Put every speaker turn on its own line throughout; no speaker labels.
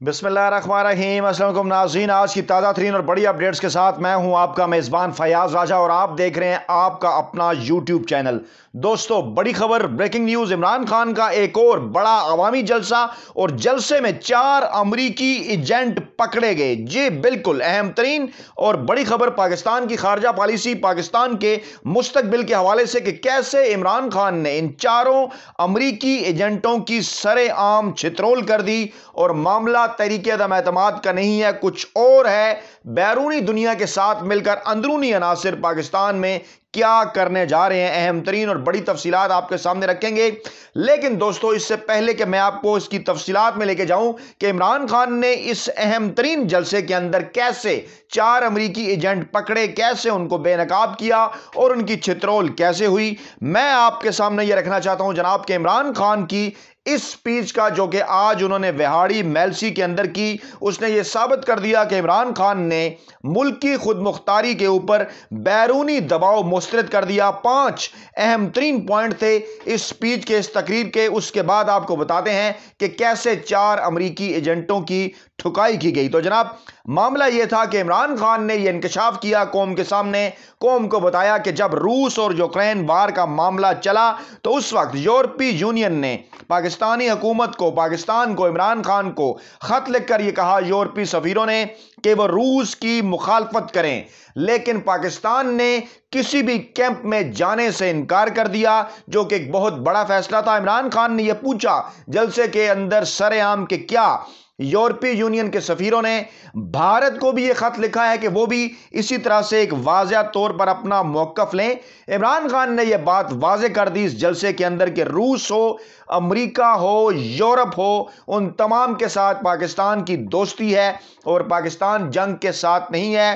बिस्मिल्लाहिर्रहमानिर्रहीम। अस्सलाम वालेकुम नाज़रीन, आज की ताज़ा तरीन और बड़ी अपडेट्स के साथ मैं हूं आपका मेज़बान फयाज राजा और आप देख रहे हैं आपका अपना यूट्यूब चैनल। दोस्तों, बड़ी खबर, ब्रेकिंग न्यूज़। इमरान खान का एक और बड़ा अवामी जलसा और जलसे में 4 अमरीकी एजेंट पकड़े गए। जी बिल्कुल, अहम तरीन और बड़ी खबर पाकिस्तान की खारजा पॉलिसी, पाकिस्तान के मुस्तकबिल के हवाले से कि कैसे इमरान खान ने इन चारों अमरीकी एजेंटों की सरेआम छितरोल कर दी और मामला तहरीक अदम एतमाद का नहीं है, कुछ और है। बैरूनी दुनिया के साथ मिलकर अंदरूनी अनासिर पाकिस्तान में क्या करने जा रहे हैं, अहम तरीन और बड़ी तफसीलात आपके सामने रखेंगे। लेकिन दोस्तों, इससे पहले कि मैं आपको इसकी तफसीलात में लेके जाऊं कि इमरान खान ने इस अहम तरीन जलसे के अंदर कैसे 4 अमरीकी एजेंट पकड़े, कैसे उनको बेनकाब किया और उनकी छितरोल कैसे हुई, मैं आपके सामने यह रखना चाहता हूं जनाब के इमरान खान की इस स्पीच का जो कि आज उन्होंने विहाड़ी मेलसी के अंदर की। उसने यह साबित कर दिया कि इमरान खान ने मुल्क की खुद मुख्तारी के ऊपर बैरूनी दबाव मुस्तरद कर दिया। 5 अहम तरीन पॉइंट थे इस स्पीच के, इस तकरीर के। उसके बाद आपको बताते हैं कि कैसे 4 अमरीकी एजेंटों की ठुकाई की गई। तो जनाब, मामला यह था कि इमरान खान ने यह इंकशाफ किया कौम के सामने, कौम को बताया कि जब रूस और यूक्रेन वार का मामला चला तो उस वक्त यूरोपीय यूनियन ने पाकिस्तानी हुकूमत को, पाकिस्तान को, इमरान खान को खत लिखकर यह कहा, यूरोपीय सफीरों ने, कि वह रूस की मुखालफत करें। लेकिन पाकिस्तान ने किसी भी कैंप में जाने से इनकार कर दिया, जो कि एक बहुत बड़ा फैसला था। इमरान खान ने यह पूछा जलसे के अंदर सरेआम के क्या यूरोपीय यूनियन के सफीरों ने भारत को भी यह खत लिखा है कि वो भी इसी तरह से एक वाज़ेह तौर पर अपना मौक़िफ़ लें। इमरान खान ने यह बात वाज़ेह कर दी इस जलसे के अंदर कि रूस हो, अमेरिका हो, यूरोप हो, उन तमाम के साथ पाकिस्तान की दोस्ती है और पाकिस्तान जंग के साथ नहीं है,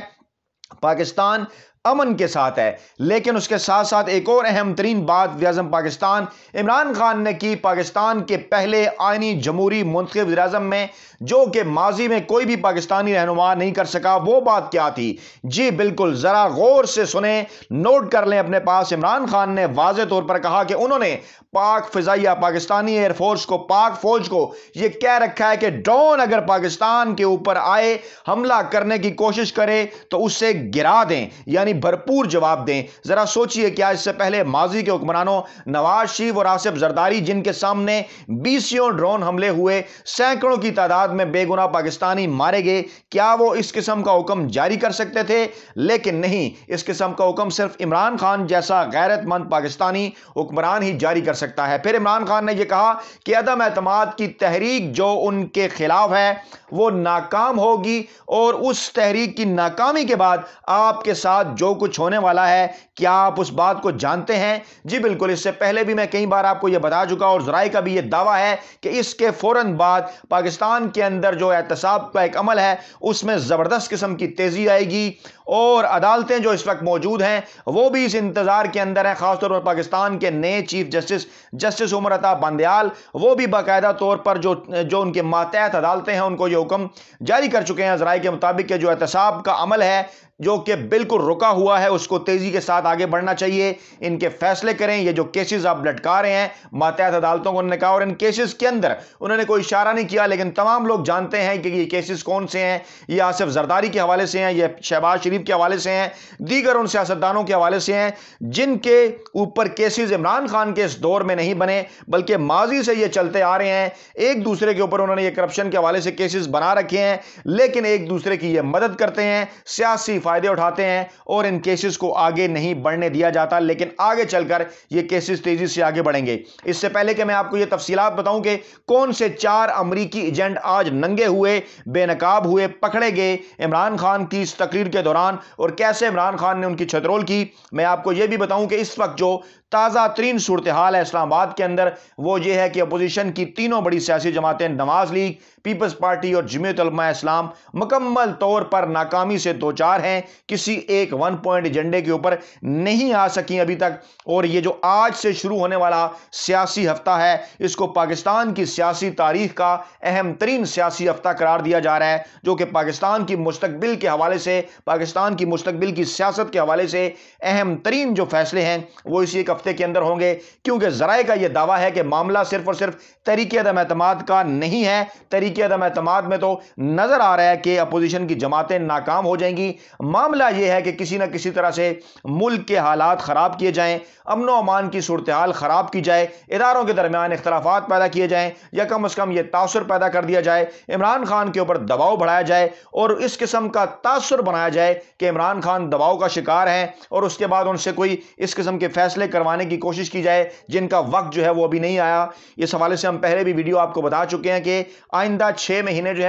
पाकिस्तान अमन के साथ है। लेकिन उसके साथ साथ एक और अहम तरीन बात वज़ीर-ए-आज़म पाकिस्तान इमरान खान ने की, पाकिस्तान के पहले आईनी जमहूरी मुंतखब वज़ीर-ए-आज़म में, जो कि माजी में कोई भी पाकिस्तानी रहनुमा नहीं कर सका। वो बात क्या थी? जी बिल्कुल, जरा गौर से सुने, नोट कर लें अपने पास। इमरान खान ने वाज़ेह तौर पर कहा कि उन्होंने पाक फिजाइया, पाकिस्तानी एयरफोर्स को, पाक फौज को यह कह रखा है कि ड्रोन अगर पाकिस्तान के ऊपर आए, हमला करने की कोशिश करे तो उससे गिरा दें, यानी भरपूर जवाब दें। जरा सोचिए, क्या इससे पहले माजी के हुक्मरानों नवाज शरीफ और आसिफ जरदारी, जिनके सामने 20 ड्रोन हमले हुए, सैकड़ों की तादाद में बेगुनाह पाकिस्तानी मारे गए, क्या वो इस किस्म का हुक्म जारी कर सकते थे? लेकिन नहीं, इस किस्म का हुक्म सिर्फ इमरान खान जैसा गैरतमंद पाकिस्तानी हुक्मरान ही जारी कर सकता है। फिर इमरान खान ने यह कहा कि अदम एतमाद की तहरीक जो उनके खिलाफ है वो नाकाम होगी और उस तहरीक की नाकामी के बाद आपके साथ जो कुछ होने वाला है, क्या आप उस बात को जानते हैं? जी बिल्कुल, इससे पहले भी मैं कई बार आपको यह बता चुका और ज़राए का भी यह दावा है कि इसके फौरन बाद पाकिस्तान के अंदर जो एहतसाब का एक अमल है उसमें ज़बरदस्त किस्म की तेज़ी आएगी और अदालतें जो इस वक्त मौजूद हैं वो भी इस इंतज़ार के अंदर हैं। खासतौर पर पाकिस्तान के नए चीफ जस्टिस उमर अता बंदयाल, वो भी बाकायदा तौर पर जो उनके मातहत अदालतें हैं उनको ये हुक्म जारी कर चुके हैं ज़राए के मुताबिक कि जो एहतसाब का अमल है जो कि बिल्कुल रुका हुआ है उसको तेजी के साथ आगे बढ़ना चाहिए, इनके फैसले करें। ये जो केसेस आप लटका रहे हैं मातहत अदालतों को, उन्होंने कहा, और इन केसेस के अंदर उन्होंने कोई इशारा नहीं किया, लेकिन तमाम लोग जानते हैं कि ये केसेस कौन से हैं। ये आसिफ जरदारी के हवाले से हैं, ये शहबाज शरीफ के हवाले से हैं, दीगर उन सियासतदानों के हवाले से हैं जिनके ऊपर केसेस इमरान खान के इस दौर में नहीं बने, बल्कि माजी से ये चलते आ रहे हैं। एक दूसरे के ऊपर उन्होंने ये करप्शन के हवाले से केसेस बना रखे हैं, लेकिन एक दूसरे की ये मदद करते हैं, सियासी फायदे उठाते हैं और इन केसेस को आगे नहीं बढ़ने दिया जाता। लेकिन आगे चलकर ये केसेस तेजी से आगे बढ़ेंगे। इससे पहले कि मैं आपको ये तफसीलात बताऊं कि कौन से 4 अमरीकी एजेंट आज नंगे हुए, बेनकाब हुए, पकड़े गए इमरान खान की इस तकरीर के दौरान और कैसे इमरान खान ने उनकी छितरोल की, मैं आपको यह भी बताऊं कि इस वक्त जो ताज़ा तरीन सूरत हाल है इस्लामाबाद के अंदर वो ये है कि अपोजिशन की तीनों बड़ी सियासी जमातें, नवाज लीग, पीपल्स पार्टी और जमीयत उलमा इस्लाम, मुकम्मल तौर पर नाकामी से दो चार हैं, किसी एक 1 पॉइंट एजेंडे के ऊपर नहीं आ सकी अभी तक। और ये जो आज से शुरू होने वाला सियासी हफ्ता है इसको पाकिस्तान की सियासी तारीख का अहम तरीन सियासी हफ्ता करार दिया जा रहा है, जो कि पाकिस्तान की मुस्तकबिल के हवाले से, पाकिस्तान की मुस्तकबिल की सियासत के हवाले से अहम तरीन जो फैसले हैं वो इसी एक हफ्ते के अंदर होंगे। क्योंकि ज़राए का यह दावा है कि मामला सिर्फ और सिर्फ तहरीक अदम एतमाद का नहीं है, तहरीक के अदम एतमाद में तो नजर आ रहा है कि अपोजिशन की जमातें नाकाम हो जाएंगी। मामला यह है कि किसी न किसी तरह से मुल्क के हालात खराब किए जाएं, अमन व अमान की सूरत हाल खराब की जाए, इदारों के दरमियान इख्तलाफात पैदा किए जाएं, या कम अज कम यह तासुर पैदा कर दिया जाए, इमरान खान के ऊपर दबाव बढ़ाया जाए और इस किस्म का तासुर बनाया जाए कि इमरान खान दबाव का शिकार हैं और उसके बाद उनसे कोई इस किस्म के फैसले करवाने की कोशिश की जाए जिनका वक्त जो है वो अभी नहीं आया। इस हवाले से हम पहले भी वीडियो आपको बता चुके हैं कि आइंदा 6 महीने जो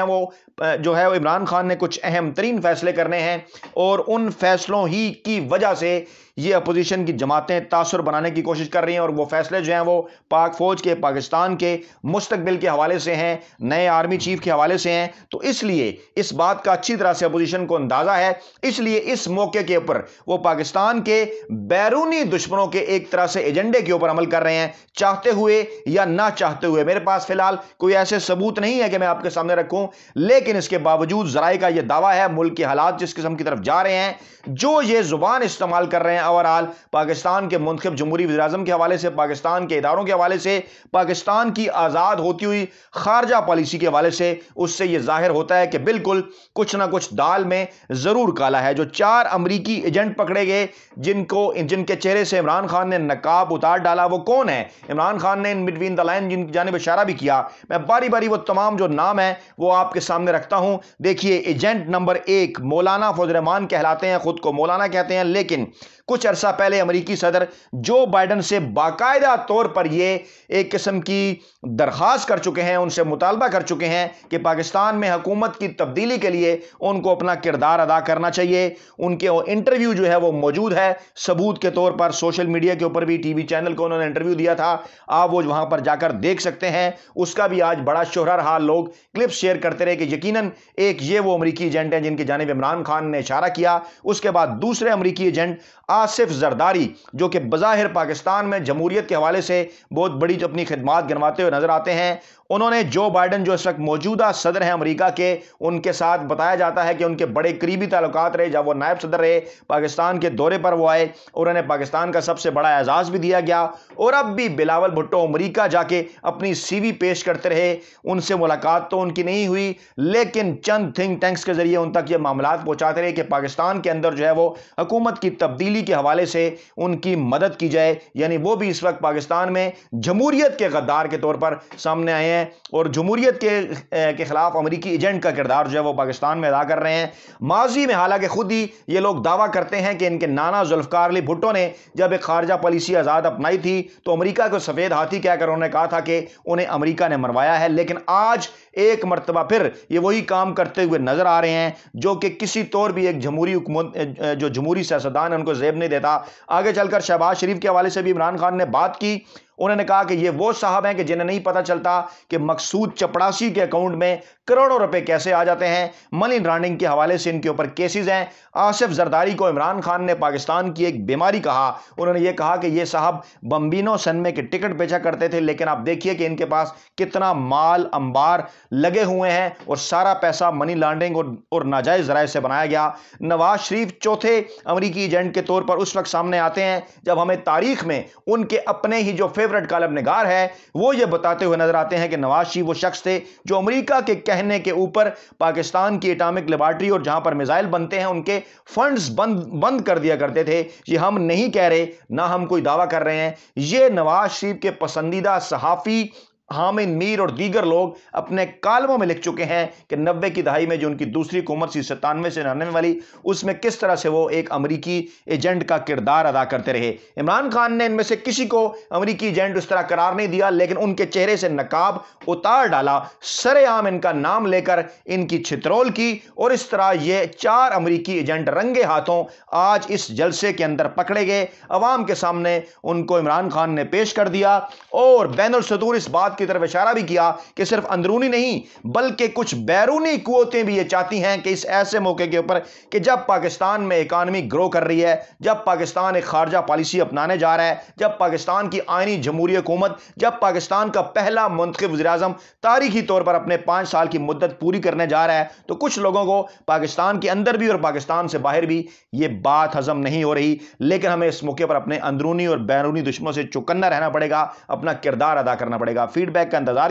है वो इमरान खान ने कुछ अहम तरीन फैसले करने हैं और उन फैसलों ही की वजह से ये अपोजिशन की जमातें तासुर बनाने की कोशिश कर रही हैं और वो फैसले जो हैं वो पाक फौज के, पाकिस्तान के मुस्तकबिल के हवाले से हैं, नए आर्मी चीफ के हवाले से हैं। तो इसलिए इस बात का अच्छी तरह से अपोजिशन को अंदाजा है, इसलिए इस मौके के ऊपर वो पाकिस्तान के बैरूनी दुश्मनों के एक तरह से एजेंडे के ऊपर अमल कर रहे हैं, चाहते हुए या ना चाहते हुए। मेरे पास फिलहाल कोई ऐसे सबूत नहीं है कि मैं आपके सामने रखूं, लेकिन इसके बावजूद जराए का यह दावा है, मुल्क के हालात जिस किस्म की तरफ जा रहे हैं, जो ये जुबान इस्तेमाल कर रहे हैं ओवरऑल पाकिस्तान के मुंतखब जमहूरी वज़ीर-ए-आज़म के हवाले से, पाकिस्तान के इदारों के हवाले से, पाकिस्तान की आज़ाद होती हुई खारजा पॉलिसी के हवाले से, उससे यह जाहिर होता है कि बिल्कुल कुछ ना कुछ दाल में जरूर काला है। जो 4 अमरीकी एजेंट पकड़े गए जिनके चेहरे से इमरान खान ने नकाब उतार डाला, वो कौन है? इमरान खान ने इन बिटवीन द लाइन जिनकी जानिब इशारा भी किया, मैं बारी बारी वो तमाम जो नाम है वो आपके सामने रखता हूं। देखिए, एजेंट नंबर 1 मौलाना फौज रहमान कहलाते हैं, खुद को मौलाना कहते हैं, लेकिन कुछ अरसा पहले अमेरिकी सदर जो बाइडन से बाकायदा तौर पर यह एक किस्म की दरखास्त कर चुके हैं, उनसे मुतालबा कर चुके हैं कि पाकिस्तान में हुकूमत की तब्दीली के लिए उनको अपना किरदार अदा करना चाहिए। उनके इंटरव्यू जो है वो मौजूद है सबूत के तौर पर, सोशल मीडिया के ऊपर भी, टीवी चैनल को उन्होंने इंटरव्यू दिया था, आप वो वहां पर जाकर देख सकते हैं। उसका भी आज बड़ा शोहरा रहा, लोग क्लिप्स शेयर करते रहे कि यकीनन एक ये वो अमरीकी एजेंट हैं जिनकी जानिब इमरान खान ने इशारा किया। उसके बाद दूसरे अमरीकी एजेंट आसिफ जरदारी, जो कि बज़ाहिर पाकिस्तान में जमहूरियत के हवाले से बहुत बड़ी अपनी खिदमात गिनवाते हुए नजर आते हैं, उन्होंने जो बाइडन जो इस वक्त मौजूदा सदर हैं अमेरिका के, उनके साथ बताया जाता है कि उनके बड़े करीबी ताल्लुकात रहे। जब वो नायब सदर रहे, पाकिस्तान के दौरे पर वो आए और उन्हें पाकिस्तान का सबसे बड़ा एजाज भी दिया गया, और अब भी बिलावल भुट्टो अमेरिका जाके अपनी सीवी पेश करते रहे। उनसे मुलाकात तो उनकी नहीं हुई, लेकिन चंद थिंक टैंक्स के जरिए उन तक ये मामलात पहुंचाते रहे कि पाकिस्तान के अंदर जो है वो हुकूमत की तब्दीली के हवाले से उनकी मदद की जाए। यानी वो भी इस वक्त पाकिस्तान में जमहूरियत के गद्दार के तौर पर सामने आए हैं और जमहूरियत के खिलाफ अमेरिकी एजेंट का किरदार जो है वो पाकिस्तान में अदा कर रहे हैं। माजी में हालांकि खुद ही ये लोग दावा करते हैं कि इनके नाना जुल्फकार अली भुट्टो ने जब एक खारजा पॉलिसी आज़ाद अपनाई थी तो अमेरिका को सफ़ेद हाथी कहकर उन्होंने कहा था कि उन्हें अमेरिका ने मरवाया है, लेकिन आज एक मरतबा फिर ये वही काम करते हुए नजर आ रहे हैं, जो कि किसी तौर भी एक जमहूरी हुकूमत जो जमहूरी सियासतदान है उनको जेब नहीं देता। आगे चलकर शहबाज शरीफ के हवाले से भी इमरान खान ने बात की, उन्होंने कहा कि ये वो साहब हैं कि जिन्हें नहीं पता चलता कि मकसूद चपड़ासी के अकाउंट में करोड़ों रुपए कैसे आ जाते हैं। मनी लॉन्ड्रिंग के हवाले से इनके ऊपर केसेस हैं। आसिफ जरदारी को इमरान खान ने पाकिस्तान की एक बीमारी कहा। उन्होंने ये कहा कि ये साहब बम्बिनो सनमे के टिकट बेचा करते थे, लेकिन आप देखिए कि इनके पास कितना माल अंबार लगे हुए हैं और सारा पैसा मनी लॉन्ड्रिंग और नाजायज जराए से बनाया गया। नवाज शरीफ चौथे अमरीकी एजेंट के तौर पर उस वक्त सामने आते हैं जब हमें तारीख में उनके अपने ही जो फेवरेट कालब निगार है वो ये बताते हुए नजर आते हैं कि नवाज शरीफ वो शख्स थे जो अमेरिका के कहने के ऊपर पाकिस्तान की एटॉमिक लेबॉरेटरी और जहां पर मिसाइल बनते हैं उनके फंड्स बंद कर दिया करते थे। ये हम नहीं कह रहे, ना हम कोई दावा कर रहे हैं, ये नवाज शरीफ के पसंदीदा सहाफी हामिद मीर और दीगर लोग अपने कालमों में लिख चुके हैं कि 90 की दहाई में जो उनकी दूसरी हुकूमत थी 97 से 99 वाली, उसमें किस तरह से वो एक अमरीकी एजेंट का किरदार अदा करते रहे। इमरान खान ने इनमें से किसी को अमरीकी एजेंट उस तरह करार नहीं दिया, लेकिन उनके चेहरे से नकाब उतार डाला, सरेआम इनका नाम लेकर इनकी छितरोल की, और इस तरह ये 4 अमरीकी एजेंट रंगे हाथों आज इस जलसे के अंदर पकड़े गए। अवाम के सामने उनको इमरान खान ने पेश कर दिया और बैनुल सदूर इस बात की तरफ इशारा भी किया कि सिर्फ अंदरूनी नहीं बल्कि कुछ बैरूनी कुव्वतें भी ये चाहती हैं कि इस ऐसे मौके के ऊपर कि जब पाकिस्तान में इकानमी ग्रो कर रही है, जब पाकिस्तान एक खारजा पॉलिसी अपनाने जा रहा है, जब पाकिस्तान की आईनी जमहूरी हुकूमत, जब पाकिस्तान का पहला मुंतखब वज़ीर-ए-आज़म तारीखी तौर पर अपने 5 साल की मुद्दत पूरी करने जा रहा है, तो कुछ लोगों को पाकिस्तान के अंदर भी और पाकिस्तान से बाहर भी ये बात हजम नहीं हो रही। लेकिन हमें इस मौके पर अपने अंदरूनी और बैरूनी दुश्मनों से चौकन्ना रहना पड़ेगा, अपना किरदार अदा करना पड़ेगा। فیڈ بیک کا انتظار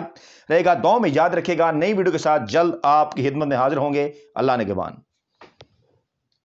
رہے گا. دعاؤں میں یاد رکھے گا. نئی ویڈیو کے ساتھ جلد آپ کی خدمت میں حاضر ہوں گے. اللہ نگہبان.